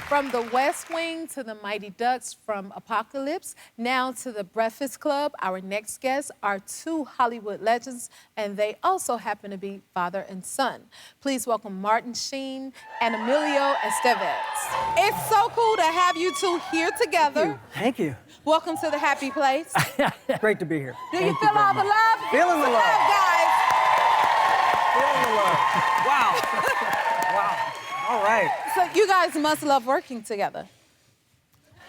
From The West Wing to the Mighty Ducks, from Apocalypse, now to the Breakfast Club, our next guests are two Hollywood legends, and they also happen to be father and son. Please welcome Martin Sheen and Emilio Estevez. It's so cool to have you two here together. Thank you. Welcome to the happy place. Great to be here. Do you feel all the love? Feeling the love. Guys. Feeling the love. Wow. Wow. All right. So you guys must love working together.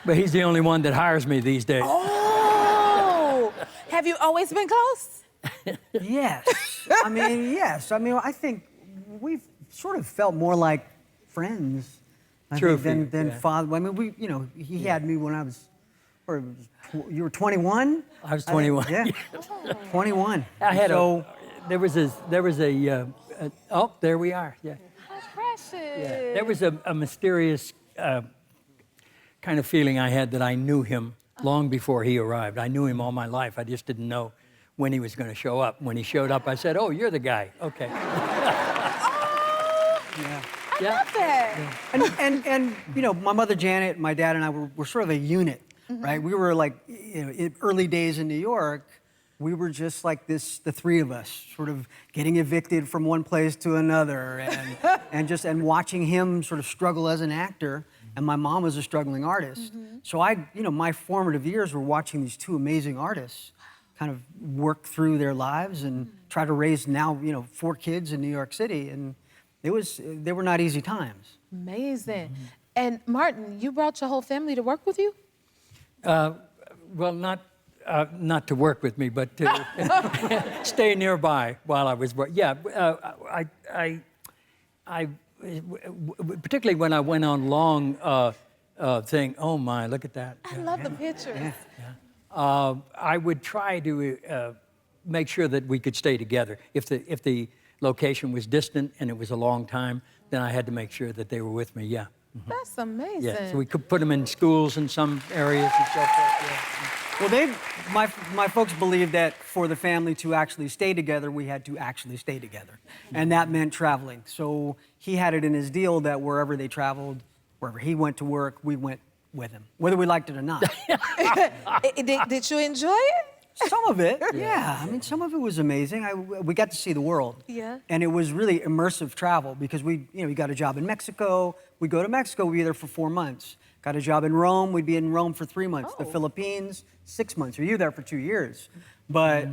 But he's the only one that hires me these days. Oh! Have you always been close? Yes. Yes. I think we've sort of felt more like friends than father. I mean, he had me when I was, you were 21? I was 21. Yeah. 21. I had oh, there was a, oh, there we are, yeah. Precious. Yeah. There was a mysterious kind of feeling I had that I knew him long before he arrived. I knew him all my life. I just didn't know when he was going to show up. When he showed up, I said, "Oh, you're the guy." Okay. Oh, yeah. I love that. Yeah. And my mother Janet, and my dad and I were sort of a unit, right? We were like, in early days in New York. We were just like this, the three of us, sort of getting evicted from one place to another, and watching him sort of struggle as an actor. And my mom was a struggling artist. So my formative years were watching these two amazing artists kind of work through their lives and try to raise now, 4 kids in New York City. And they were not easy times. Amazing. And Martin, you brought your whole family to work with you? Well, not to work with me, but to stay nearby while I was working. Yeah, I particularly when I went on long thing. Oh my, look at that! I love the pictures. Yeah. I would try to make sure that we could stay together. If the location was distant and it was a long time, then I had to make sure that they were with me. Yeah. That's amazing. Yeah. So we could put them in schools in some areas and so forth. Yeah. Well, my folks believed that for the family to actually stay together, we had to actually stay together. And that meant traveling. So he had it in his deal that wherever they traveled, wherever he went to work, we went with him, whether we liked it or not. Did you enjoy it? Some of it, yeah. I mean, some of it was amazing. We got to see the world. Yeah. And it was really immersive travel because we got a job in Mexico. We'd go to Mexico, we'd be there for 4 months. Got a job in Rome, we'd be in Rome for 3 months. The Philippines, 6 months. Or you there for 2 years. But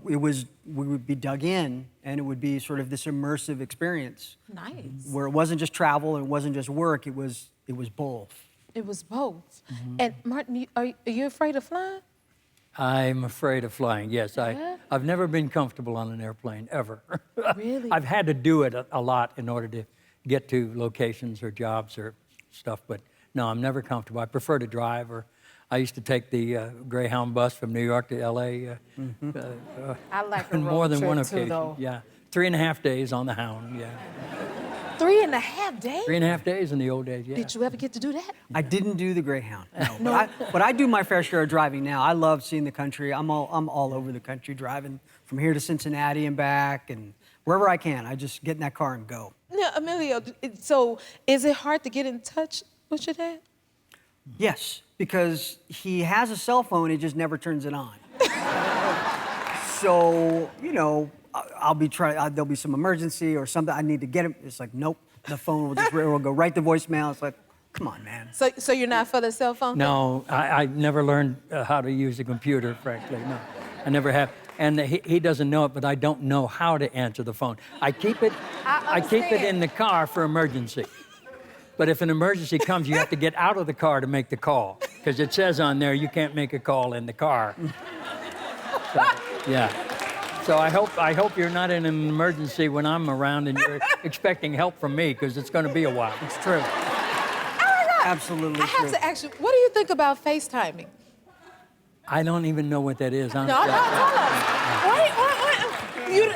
we would be dug in, and it would be sort of this immersive experience. Nice. Where it wasn't just travel, and it wasn't just work, it was both. It was both. And Martin, are you afraid of flying? I'm afraid of flying, yes. I've never been comfortable on an airplane, ever. Really? I've had to do it a lot in order to get to locations or jobs or stuff, but no, I'm never comfortable. I prefer to drive, or I used to take the Greyhound bus from New York to L.A. I like a on more than one too, occasion. though. Yeah, 3.5 days on the Hound, yeah. 3.5 days? 3.5 days in the old days, yeah. Did you ever get to do that? I didn't do the Greyhound, no. But I do my fair share of driving now. I love seeing the country. I'm all over the country, driving from here to Cincinnati and back, and wherever I can. I just get in that car and go. Now, Emilio, so is it hard to get in touch with your dad? Yes, because he has a cell phone, he just never turns it on. So, I'll be there'll be some emergency or something, I need to get him. It's like, nope, the phone will go right to voicemail. It's like, come on, man. So you're not for the cell phone? No, I never learned how to use a computer, frankly, no. I never have. And he doesn't know it, but I don't know how to answer the phone. I keep it in the car for emergency. But if an emergency comes, you have to get out of the car to make the call, because it says on there you can't make a call in the car. So, yeah. So I hope you're not in an emergency when I'm around and you're expecting help from me, because it's going to be a while. It's true. Absolutely I have to ask you, what do you think about FaceTiming? I don't even know what that is. No, tell us. Wait.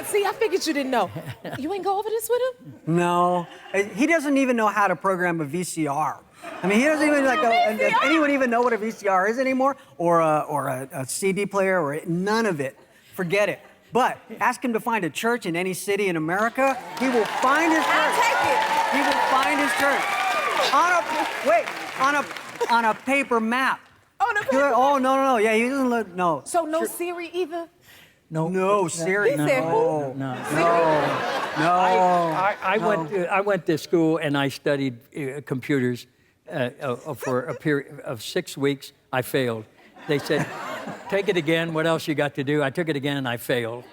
See, I figured you didn't know. You ain't go over this with him? No. He doesn't even know how to program a VCR. I mean, he doesn't even does anyone even know what a VCR is anymore? Or a CD player, or none of it. Forget it. But ask him to find a church in any city in America, he will find his church. I'll take it. He will find his church. On a paper map. On a He paper oh, no. Yeah, he doesn't look, no. So no Siri either? No, Siri. He said who? No. I went to school and I studied computers for a period of 6 weeks. I failed. They said, take it again. What else you got to do? I took it again and I failed.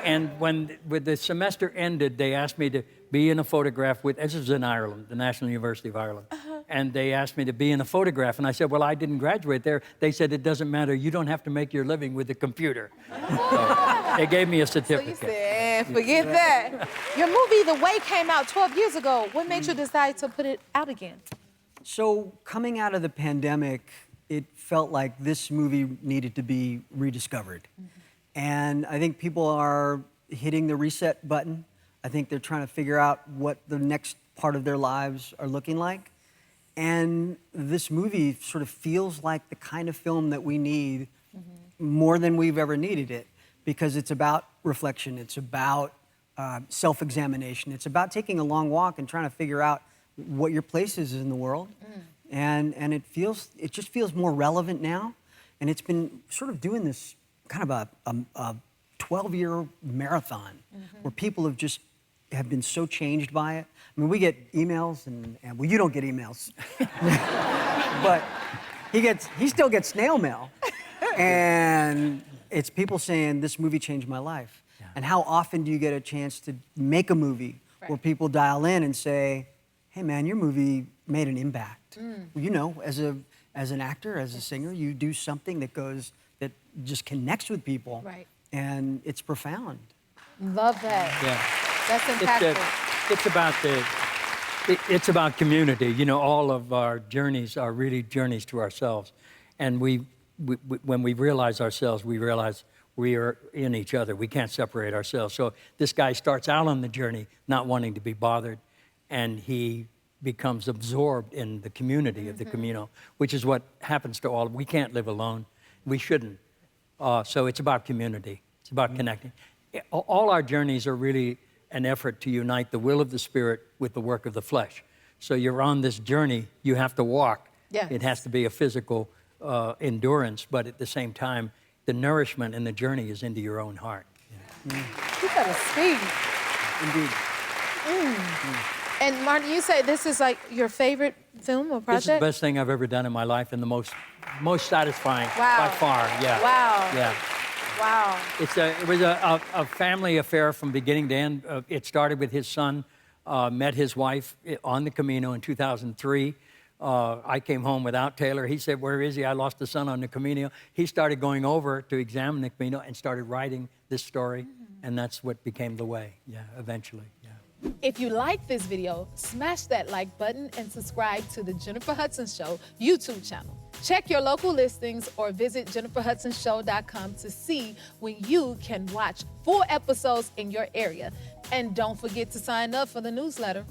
And when the semester ended, they asked me to be in a photograph with, this was in Ireland, the National University of Ireland. And they asked me to be in a photograph. And I said, well, I didn't graduate there. They said, it doesn't matter. You don't have to make your living with a computer. So they gave me a certificate. So you said, forget that. Your movie, The Way, came out 12 years ago. What made you decide to put it out again? So coming out of the pandemic, it felt like this movie needed to be rediscovered. And I think people are hitting the reset button. I think they're trying to figure out what the next part of their lives are looking like. And this movie sort of feels like the kind of film that we need more than we've ever needed it, because it's about reflection, it's about self-examination, it's about taking a long walk and trying to figure out what your place is in the world. And it just feels more relevant now. And it's been sort of doing this kind of a 12-year marathon where people have been so changed by it. I mean, we get emails, and well, you don't get emails, but he still gets snail mail, and it's people saying this movie changed my life. Yeah. And how often do you get a chance to make a movie where people dial in and say, "Hey, man, your movie made an impact." You know, as an actor, as a singer, you do something that just connects with people, right? And it's profound. Love that. Yeah. That's impactful. It's about community. You know, all of our journeys are really journeys to ourselves. And when we realize ourselves, we realize we are in each other. We can't separate ourselves. So this guy starts out on the journey not wanting to be bothered, and he becomes absorbed in the community of the communal, which is what happens to all. We can't live alone. We shouldn't. So it's about community. It's about connecting. All our journeys are really an effort to unite the will of the Spirit with the work of the flesh. So you're on this journey, you have to walk. Yes. It has to be a physical endurance, but at the same time, the nourishment and the journey is into your own heart. You gotta speak. Indeed. And Martin, you say this is like your favorite film or project? This is the best thing I've ever done in my life, and the most satisfying by far. Yeah. Wow. Yeah. Wow. It was a family affair from beginning to end. It started with his son, met his wife on the Camino in 2003. I came home without Taylor. He said, where is he? I lost a son on the Camino. He started going over to examine the Camino and started writing this story. And that's what became The Way, eventually. If you like this video, smash that like button and subscribe to the Jennifer Hudson Show YouTube channel. Check your local listings or visit jenniferhudsonshow.com to see when you can watch full episodes in your area. And don't forget to sign up for the newsletter.